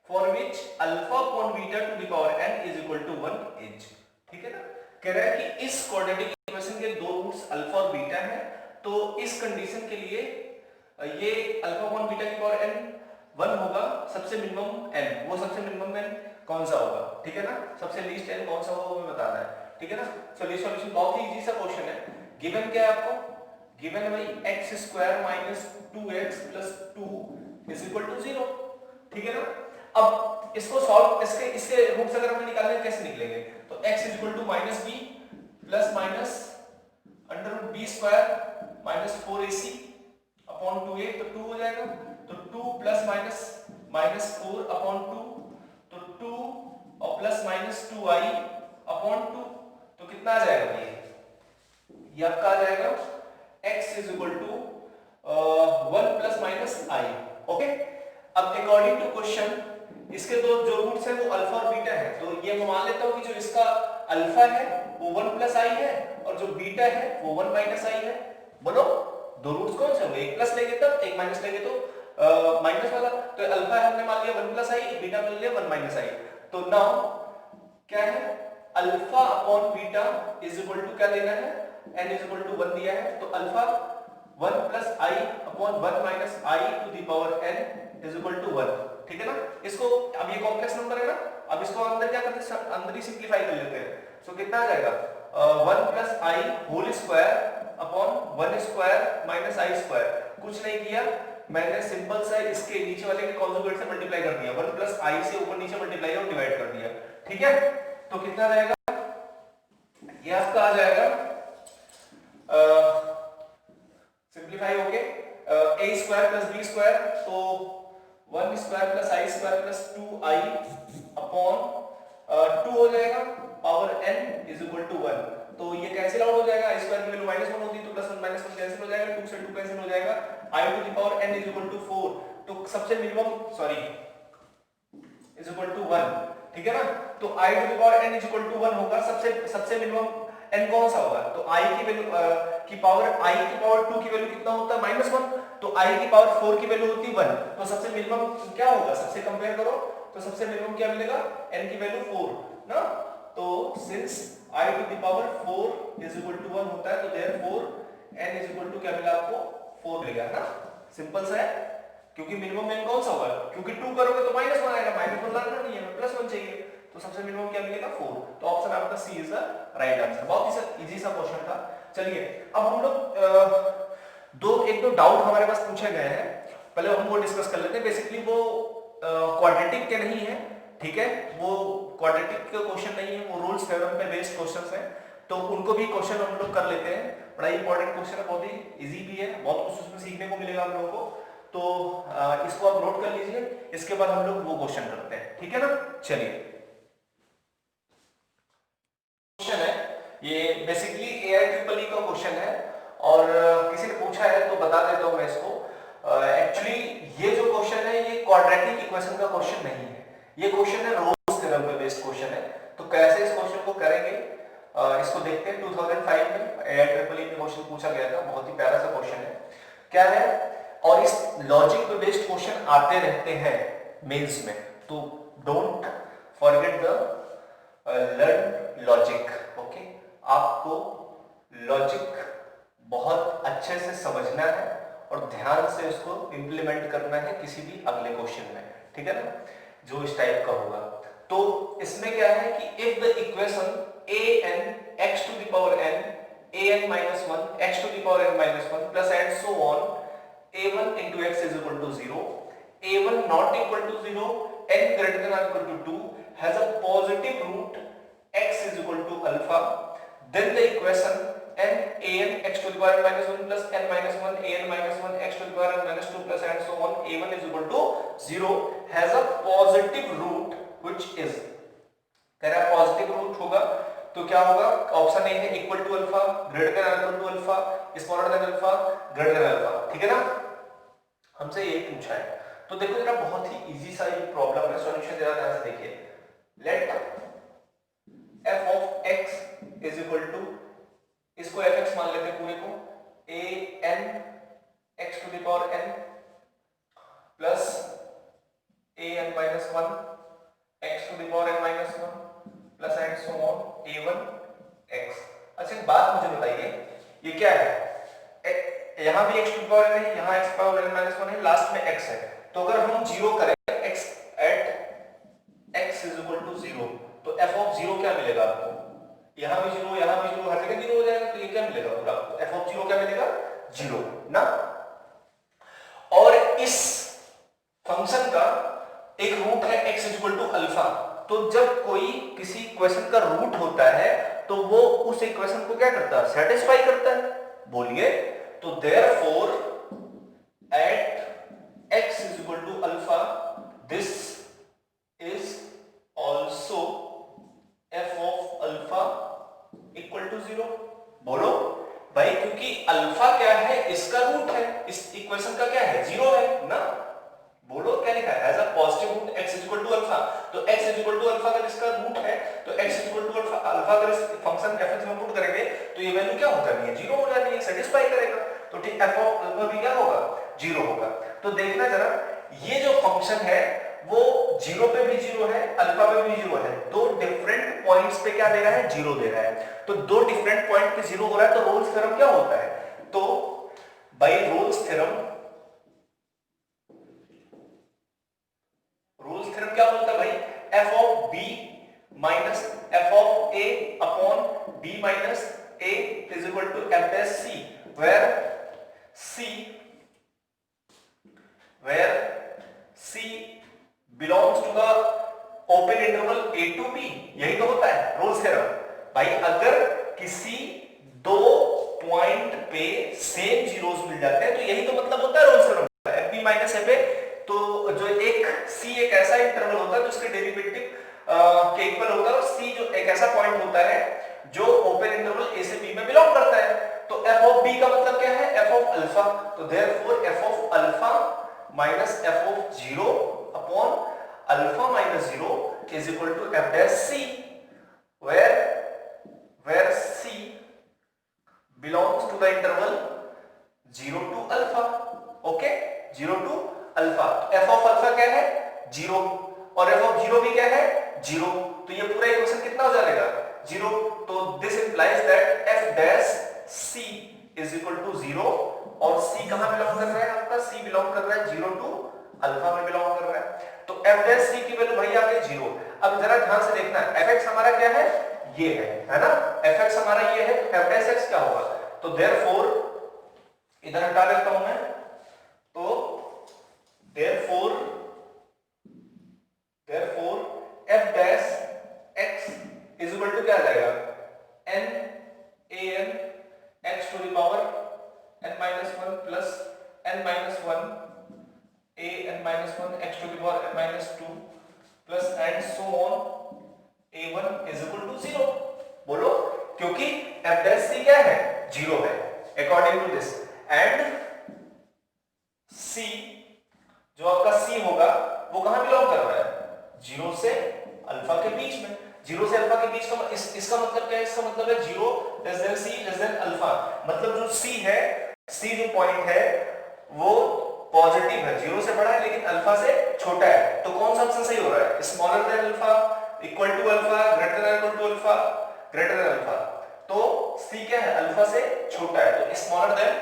for which alpha upon beta to the power n is equal to 1 is, ठीक है ना। कह रहा है कि इस quadratic equation के दो रूट्स अल्फा और बीटा हैं, तो इस कंडीशन के लिए ये अल्फा अपॉन बीटा की पावर n 1 होगा, सबसे मिनिमम n, वो सबसे मिनिमम n कौन सा होगा, ठीक है ना, सबसे लीस्ट n कौन सा होगा वो बताना है, ठीक है ना। चलिए सॉल्यूशन बहुत ही इजी सा क्वेश्चन है। गिवन क्या है आपको, गिवन है भाई x square minus 2x plus 2 is equal to 0, ठीक है ना। अब इसको सॉल्व, इसके रूट्स अगर हमें निकालने हैं कैसे निकलेंगे, तो x is equal to minus b plus minus under root b square minus 4ac upon 2a, तो 2 हो जाएगा, तो 2 प्लस माइनस माइनस 4 अपॉन 2, तो 2 और प्लस माइनस 2i अपॉन 2, तो कितना आ जाएगा ये आपका आ जाएगा x is equal to 1 plus minus i, okay. अब अकॉर्डिंग टू क्वेश्चन इसके दो जो रूट्स हैं वो अल्फा और बीटा है, तो ये मैं मान लेता हूं कि जो इसका अल्फा है वो 1 प्लस i है और जो बीटा है वो 1 माइनस i है। बोलो दो रूट्स कौन से होंगे, एक प्लस लेंगे तब, एक माइनस लेंगे तो माइनस वाला, तो अल्फा हमने मान लिया 1 प्लस i, बीटा मान लिया 1 माइनस i, तो नाउ क्या है, alpha upon beta is equal to क्या देना है, n इज इक्वल टू 1 दिया है, तो alpha 1 plus i upon 1 minus i to the power n is equal to 1, ठीक है ना। इसको अब ये कॉम्प्लेक्स नंबर है ना, अब इसको अंदर क्या करते हैं, अंदर ही सिंप्लीफाई कर लेते हैं। सो कितना आ जाएगा 1 plus i whole square upon 1 square minus i square. कुछ नहीं किया, मैंने सिंपल सा इसके नीचे वाले के कॉन्जुगेट से मल्टीप्लाई कर दिया, 1 प्लस आई से ऊपर नीचे मल्टीप्लाई और डिवाइड कर दिया। ठीक है, तो कितना रहेगा, ये आपका आ जाएगा सिंप्लीफाई होके a square plus b square, तो 1 square plus i square plus 2i upon 2 हो जाएगा power n is equal to 1। तो ये कैंसिल आउट हो जाएगा, आई स्क्वायर की वैल्यू -1 होती है तो +1 -1 कैंसिल हो जाएगा, 2 से 2 कैंसिल हो जाएगा, i to the power n is equal to 4। तो सबसे मिनिमम इज इक्वल टू 1। ठीक है ना, तो i to the power n is equal to 1 होगा। सबसे मिनिमम n कौन सा होगा, तो i की वैल्यू की पावर i की पावर 2 की वैल्यू कितना होता है -1, तो i की पावर 4 की वैल्यू होती है 1। तो सबसे मिनिमम क्या होगा, सबसे कंपेयर करो तो सबसे मिनिमम क्या मिलेगा, n की वैल्यू 4 ना। तो since i to the power 4 is equal to 1 होता है, तो therefore n is equal to क्या मिला आपको 4 मिलेगा ना। सिंपल सा है, क्योंकि मिनिमम n कौन सा होगा, क्योंकि 2 करोगे तो -1 आएगा, -1 लाना नहीं है, +1 चाहिए, तो सबसे मिनिमम क्या मिलेगा 4। तो ऑप्शन आपका सी इज द राइट आंसर। बहुत ही इजी सा क्वेश्चन था। चलिए अब हम लोग एक दो डाउट हमारे पास पूछे गए हैं, पहले हम वो डिस्कस कर लेते हैं। बेसिकली वो क्वाड्रेटिक के नहीं है, ठीक है, वो क्वाड्रेटिक के क्वेश्चन नहीं है, वो रूल्स थ्योरम पे बेस्ड क्वेश्चंस हैं, तो उनको भी क्वेश्चन हम लोग कर लेते हैं। बड़ा इंपॉर्टेंट क्वेश्चन है, बहुत ही इजी भी है, बहुत कुछ उसमें सीखने को मिलेगा हम लोगों को। तो इसको आप नोट कर लीजिए, इसके बाद हम लोग वो क्वेश्चन करते हैं, ठीक है ना। चलिए क्वेश्चन है ये, बेसिकली AIEEE का क्वेश्चन है, और किसी ने पूछा है तो बता देता हूं मैं इसको। एक्चुअली ये जो क्वेश्चन है ये क्वाड्रेटिक इक्वेशन का क्वेश्चन नहीं है, ये क्वेश्चन है रोल्स थ्योरम पे बेस्ड क्वेश्चन है। तो कैसे इस क्वेश्चन को करेंगे इसको देखते हैं। 2005 में AIEEE में क्वेश्चन पूछा गया था, बहुत ही प्यारा सा क्वेश्चन है। क्या है, और इस लॉजिक पे बेस्ड क्वेश्चन आते रहते हैं मेंस में, तो don't forget the learn logic. Okay, आपको लॉजिक बहुत अच्छे से समझना है और ध्यान से उसको इंप्लीमेंट करना है किसी भी अगले क्वेश्चन में, ठीक है ना, जो इस टाइप का होगा। तो इसमें क्या है कि if the equation an x to the power n an minus 1 x to the power n minus 1 plus and so on a1 into x is equal to 0, a1 not equal to 0, n greater than or equal to 2 has a positive root x is equal to alpha, then the equation an x to the power n minus 1 plus n minus 1 an minus 1 x to the power n minus 2 plus and so on a1 is equal to 0 has a positive root which is, कह रहा है positive root होगा, तो क्या होगा, option A है equal to alpha, greater than equal to alpha, smaller than alpha, greater than alpha, ठीक है ना। हमसे यही पूछा है। तो देखो जरा बहुत ही इजी सा ये प्रॉब्लम है, सॉल्यूशन जरा ध्यान से देखिए। Let f of x is equal to, इसको fx मान लेते हैं पूरे को, an x to the power n plus an minus 1 x to the power n minus 1 plus and so on a1 x। अच्छा एक बात मुझे बताइए, ये क्या है, यहां भी x to the power n है, यहां x पावर n minus 1 है, लास्ट में x है। तो अगर हम 0 करें x at x is equal to 0, तो f ऑफ 0 क्या मिलेगा आपको, यहां भी 0 यहां भी 0, हर जगह 0 हो जाएगा, तो ये क्या मिलेगा पूरा आपको, f ऑफ 0 क्या मिलेगा 0 ना। और इस फंक्शन का एक रूट है x is equal to alpha, तो जब कोई किसी इक्वेशन का रूट होता है तो वो उस इक्वेशन को क्या करता है, सेटिस्फाई करता है, बोलिए। तो therefore at x is equal to alpha this is also f of alpha equal to 0। बोलो भाई, क्योंकि अल्फा क्या है, इसका रूट है, इस इक्वेशन का क्या है 0 है ना। बोलो क्या लिखा है, as a positive root x is equal to alpha, तो x is equal to alpha अगर इसका रूट है तो x is equal to alpha अगर इस फंक्शन f में पुट करेंगे तो ये वैल्यू क्या हो जानी है, 0 हो जानी है, सेटिस्फाई करेगा। तो ठीक f ऑफ अल्फा भी क्या होगा 0 होगा। तो देखना जरा, ये जो फंक्शन है वो 0 पे भी 0 है, अल्फा पे भी 0 है, दो डिफरेंट पॉइंट्स पे क्या दे रहा है 0 दे रहा है। तो दो डिफरेंट पॉइंट पे 0 हो रहा है, तो रोल्स थ्योरम क्या होता है, तो बाय रोल्स थ्योरम क्या बोलता है भाई, f of b minus f of a upon b minus a is equal to f dash c, where C belongs to the open interval a to b, यही तो होता है रोल्स थ्योरम। भाई अगर किसी दो पॉइंट पे सेम जीरोस मिल जाते हैं तो यही तो मतलब होता है रोल्स थ्योरम का, f b minus f a. तो जो एक सी एक ऐसा इंटरवल होता है जिसके डेरिवेटिव के इक्वल होता है, और सी जो एक ऐसा पॉइंट होता है जो ओपन इंटरवल ए से बी में बिलोंग करता है। तो एफ ऑफ बी का मतलब क्या है, एफ ऑफ अल्फा। तो therefore f of alpha minus f of zero upon alpha minus zero is equal to f dash c, where C belongs to the interval 0 to alpha, okay, 0 to alpha। f of alpha क्या है 0 और f of 0 भी क्या है 0, तो ये पूरा equation कितना हो जाएगा 0। तो this implies that f dash c is equal to 0, और c कहां बिलोंग कर रहा है आपका, c बिलोंग कर रहा है 0 टू अल्फा में बिलोंग कर रहा है। तो f डैश c की वैल्यू भाई आ गई 0। अब जरा ध्यान से देखना है, fx हमारा क्या है, ये है ना, fx हमारा ये है, तो f डैश x क्या होगा, तो देयरफॉर इधर हटा देता हूं मैं, तो therefore f dash x is equal to क्या आ जाएगा, n a n x to the power n minus 1 plus n minus 1 a n minus 1 x to the power n minus 2 plus and so on a1 is equal to 0। बोलो, क्योंकि f dash c क्या है 0 है according to this, and c जो आपका c होगा वो कहां बिलोंग कर रहा है 0 से अल्फा के बीच में। 0 से अल्फा के बीच का इसका मतलब क्या है, इसका मतलब है 0 less than c less than alpha, मतलब जो c है, c जो पॉइंट है वो पॉजिटिव है, 0 से बड़ा है लेकिन अल्फा से छोटा है। तो कौन सा ऑप्शन सही हो रहा है, smaller than alpha, equal to alpha, greater than equal to alpha, greater than alpha. तो c क्या है, अल्फा से छोटा है, तो स्मॉलर देन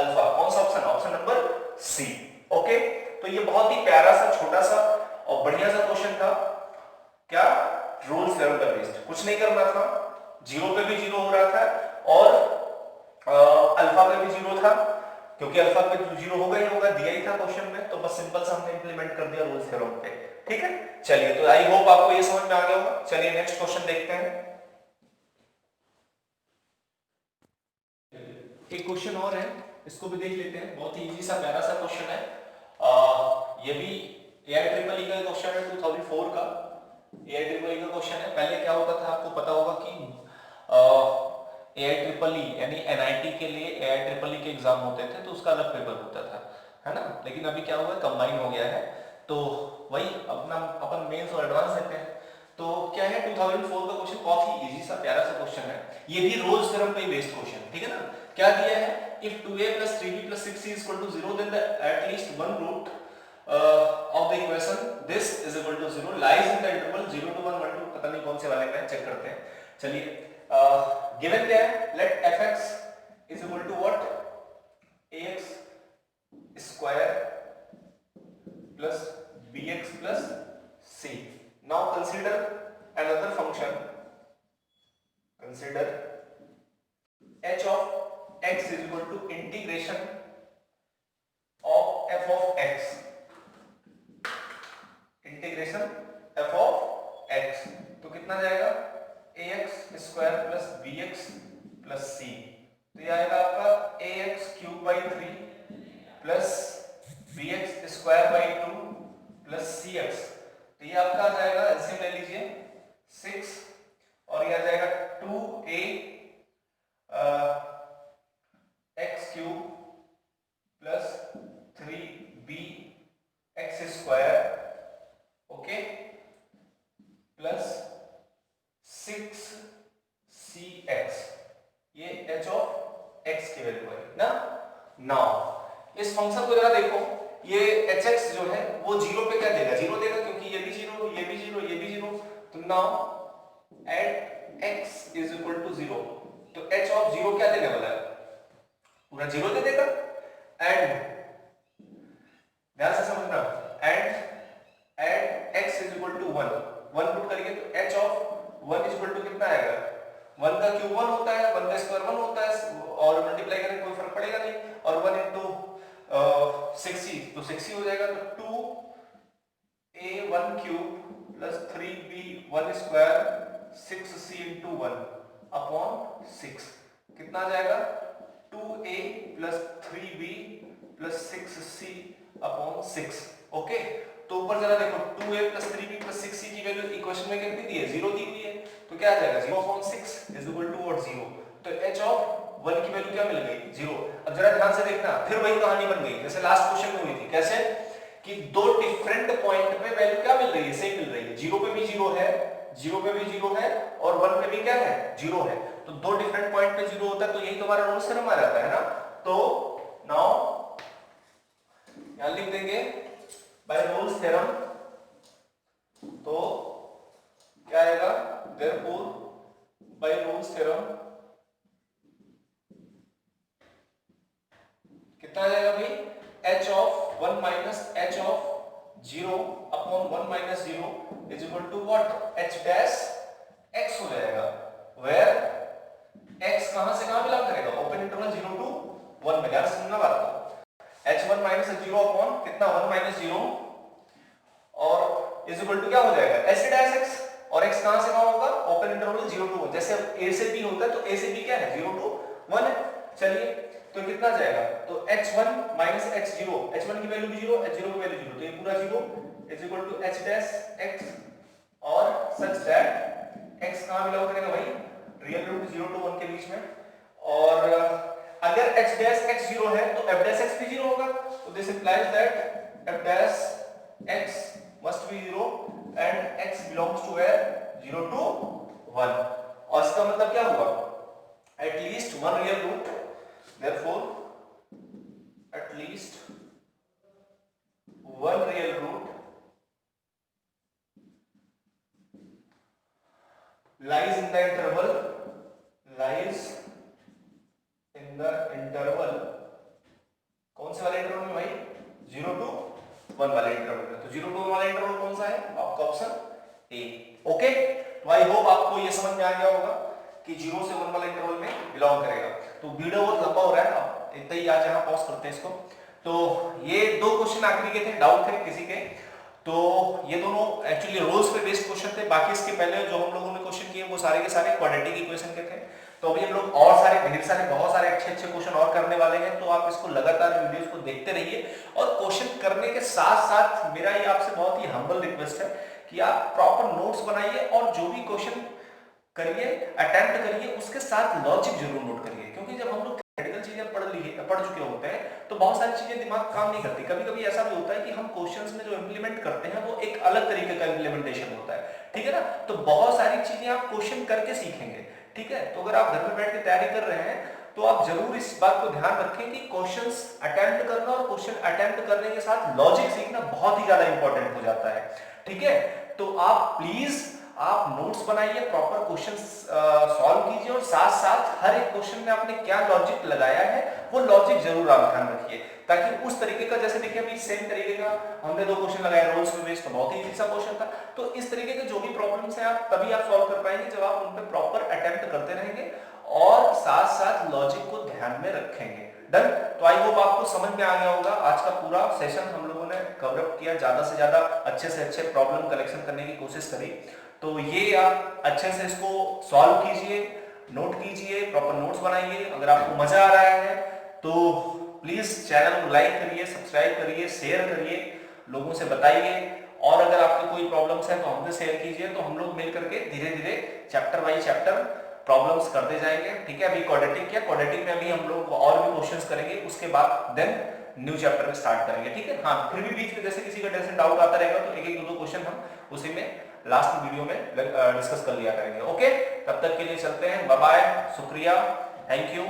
अल्फा। कौन सा option, option number c. Okay, तो ये बहुत ही प्यारा सा छोटा सा और बढ़िया सा क्वेश्चन था, क्या रोल्स थ्योरम पर बेस्ड, कुछ नहीं करना था, 0 पे भी 0 हो रहा था और अल्फा पे भी 0 था, क्योंकि अल्फा पे 0 होगा ही होगा, दिया ही था क्वेश्चन में, तो बस सिंपल सा हमने इंप्लीमेंट कर दिया रोल्स थ्योरम पे। ठीक है, चलिए, तो आई होप आपको ये समझ में आ गया होगा। चलिए नेक्स्ट क्वेश्चन देखते हैं। एक क्वेश्चन और है, इसको भी देख लेते हैं, बहुत ही इजी सा प्यारा सा क्वेश्चन है। ये भी AIEEE का क्वेश्चन है, 2004 का AIEEE का क्वेश्चन है। पहले क्या होता था, आपको पता होगा कि AIEEE यानी NIT के लिए AIEEE के एग्जाम होते थे, तो उसका अलग पेपर होता था, है ना। लेकिन अभी क्या हुआ, कंबाइन हो गया है, तो वही अपन मेंस और एडवांस देते हैं। तो क्या है, 2004 का क्वेश्चन बहुत ही इजी सा प्यारा सा क्वेश्चन है, ये भी रोल्स थ्योरम पे बेस्ड क्वेश्चन, ठीक है ना। क्या दिया है, if 2a + 3b + 6c = 0 then the at least one root of the equation this is equal to 0 lies in the interval 0 to 1 1 to पता नहीं कौन से वाले में, चेक करते हैं। चलिए, गिवन क्या है, let fx is equal to what, ax square plus bx plus c। now consider another function, consider h of x is equal to integration of f of x, integration f of x, तो कितना जाएगा ax square plus bx plus c, तो ये आएगा आपका ax³ 3 plus bx square by 2 plus cx, तो ये आपका आ जाएगा, एलसीएम ले लीजिए 6, और ये आ जाएगा 2a x³ plus 3b x square, okay, plus 6cx, ये h ऑफ x की वैल्यू है ना। नाउ इस फंक्शन को जरा देखो, ये hx जो है वो 0 पे क्या देगा, 0 देगा, क्योंकि ये भी 0, ये भी 0, ये भी 0। तो now at x is equal to 0, तो h ऑफ 0 क्या देने वाला है, पूरा 0 दे देगा। एंड ध्यान से समझना, and x is equal to 1 1 square 6c into 1 upon 6 कितना आ जाएगा 2a plus 3b plus 6c upon 6। Okay, तो ऊपर जरा देखो 2a plus 3b plus 6c की वैल्यू इक्वेशन में कितनी दी है 0 दी हुई है, तो क्या आ जाएगा 0 upon 6 is equal to what 0। तो h ऑफ 1 की वैल्यू क्या मिल गई 0। अब जरा ध्यान से देखना, फिर वही कहानी बन गई जैसे लास्ट क्वेश्चन में हुई थी। कैसे कि दो डिफरेंट पॉइंट पे वैल्यू क्या मिल रही है सेम मिल रही है, 0 पे भी 0 है, 0 पे भी 0 है और 1 पे भी क्या है 0 है। तो दो डिफरेंट पॉइंट पे 0 होता है, तो यही तुम्हारा रोल्स थ्योरम आ जाता है ना। तो नाउ यहां लिख देंगे बाय रोल्स थ्योरम, तो क्या आएगा देयरफॉर बाय रोल्स थ्योरम कितना आ जाएगा भाई h of 1 minus h of 0 upon 1 minus 0 is equal to what h dash x हो जाएगा, वेयर x कहां से कहां बिलोंग करेगा ओपन इंटरवल 0 टू 1 में। ध्यान से सुनना बात को, h1 माइनस 0 अपॉन कितना 1 माइनस 0 और इज इक्वल टू क्या हो जाएगा h डैश x, और x कहां से कहां होगा ओपन इंटरवल 0 टू 1। जैसे a से b होता है तो a से b क्या है 0 टू 1 है। चलिए तो कितना जाएगा, तो h1 माइनस h0, h1 की वैल्यू भी 0, h0 की वैल्यू 0, तो ये पूरा 0 is equal to h dash x और सच दैट x कहां बिलोंग करेगा भाई रियल रूट 0 टू 1 के बीच में। और अगर h डैश x 0 है तो f डैश x भी 0 होगा, तो this implies that f dash x must be 0 and x belongs to where 0 to 1। और इसका मतलब क्या हुआ at least one real root, therefore at least one real root lies in the interval, lies in the interval कौन से वाले interval में भाई 0 टू 1 वाले इंटरवल में। तो 0 टू 1 वाला इंटरवल कौन सा है आपका ऑप्शन ए। ओके, तो आई होप आपको ये समझ में आ गया होगा कि 0 से 1 वाला इंटरवल में बिलोंग करेगा। तो वीडियो बहुत लंबा हो रहा है, अब इतना ही आज यहाँ पॉज करते हैं इसको। तो ये दो क्वेश्चन आखिरी के थे, डाउट थे किसी के, तो ये दोनों एक्चुअली रोल्स पे बेस्ड क्वेश्चन थे। बाकी इसके पहले जो हम लोगों ने क्वेश्चन किए वो सारे के सारे क्वाड्रेटिक इक्वेशन के थे। तो अभी हम लोग और सारे ढेर सारे बहुत सारे अच्छे अच्छे क्वेश्चन और करने वाले हैं, तो आप इसको लगातार वीडियोस को देखते रहिए। और क्वेश्चन करने के साथ साथ मेरा ये आपसे बहुत ही हम्बल रिक्वेस्ट है कि आप प्रॉपर नोट्स बनाइए और जो भी क्वेश्चन करिए अटेम्प्ट करिए उसके साथ लॉजिक जरूर नोट करिए, क्योंकि जब हम लोग थ्योरेटिकल चीजें पढ़ चुके होते हैं तो बहुत सारी चीजें दिमाग काम नहीं करती। कभी कभी ऐसा भी होता है कि हम क्वेश्चंस में जो इंप्लीमेंट करते हैं वो एक अलग तरीके का इंप्लीमेंटेशन होता है, ठीक है ना। तो बहुत सारी चीजें आप क्वेश्चन करके सीखेंगे, ठीक है। तो अगर आप घर में बैठ के तैयारी कर रहे हैं तो आप जरूर इस बात को ध्यान रखें कि क्वेश्चंस अटेम्प्ट करना और क्वेश्चन अटेम्प्ट करने के साथ लॉजिक सीखना बहुत ही ज्यादा इंपॉर्टेंट हो जाता है, ठीक है। तो आप प्लीज आप नोट्स बनाइए, प्रॉपर क्वेश्चन सॉल्व कीजिए और साथ साथ हर एक क्वेश्चन में आपने क्या लॉजिक लगाया है वो लॉजिक जरूर आप ध्यान रखिए, ताकि उस तरीके का, जैसे देखिए अभी सेम तरीके का हमने दो क्वेश्चन लगाए रोल्स पे बेस्ड, तो बहुत ही इजी सा क्वेश्चन था। तो इस तरीके के जो भी प्रॉब्लम्स हैं आप तभी आप सॉल्व कर पाएंगे जब आप उन पे प्रॉपर अटेम्प्ट करते रहेंगे और साथ साथ लॉजिक को ध्यान में रखेंगे। डन। तो आई होप आपको समझ में आ गया होगा। आज का पूरा सेशन हम लोगों ने कवर अप किया, ज्यादा से ज्यादा अच्छे से अच्छे प्रॉब्लम कलेक्शन करने की कोशिश करी। तो ये आप अच्छे से इसको सॉल्व कीजिए, नोट कीजिए, प्रॉपर नोट्स बनाइए। अगर आपको मजा आ रहा है तो प्लीज चैनल को लाइक करिए, सब्सक्राइब करिए, शेयर करिए, लोगों से बताइए। और अगर आपके कोई प्रॉब्लम्स है तो हमसे शेयर कीजिए, तो हम लोग मिल करके धीरे धीरे चैप्टर बाई चैप्टर प्रॉब्लम्स करते जाएंगे, ठीक है। अभी क्वाड्रेटिक किया, क्वाड्रेटिक में अभी हम लोग और भी क्वेश्चंस करेंगे, उसके बाद देन न्यू चैप्टर में स्टार्ट करेंगे, ठीक है। हाँ, फिर भी बीच में जैसे किसी का जैसे डाउट आता रहेगा तो एक एक दो क्वेश्चन हम उसी में लास्ट वीडियो में डिस्कस कर लिया करेंगे। ओके, तब तक के लिए चलते हैं, बाय बाय, शुक्रिया, थैंक यू।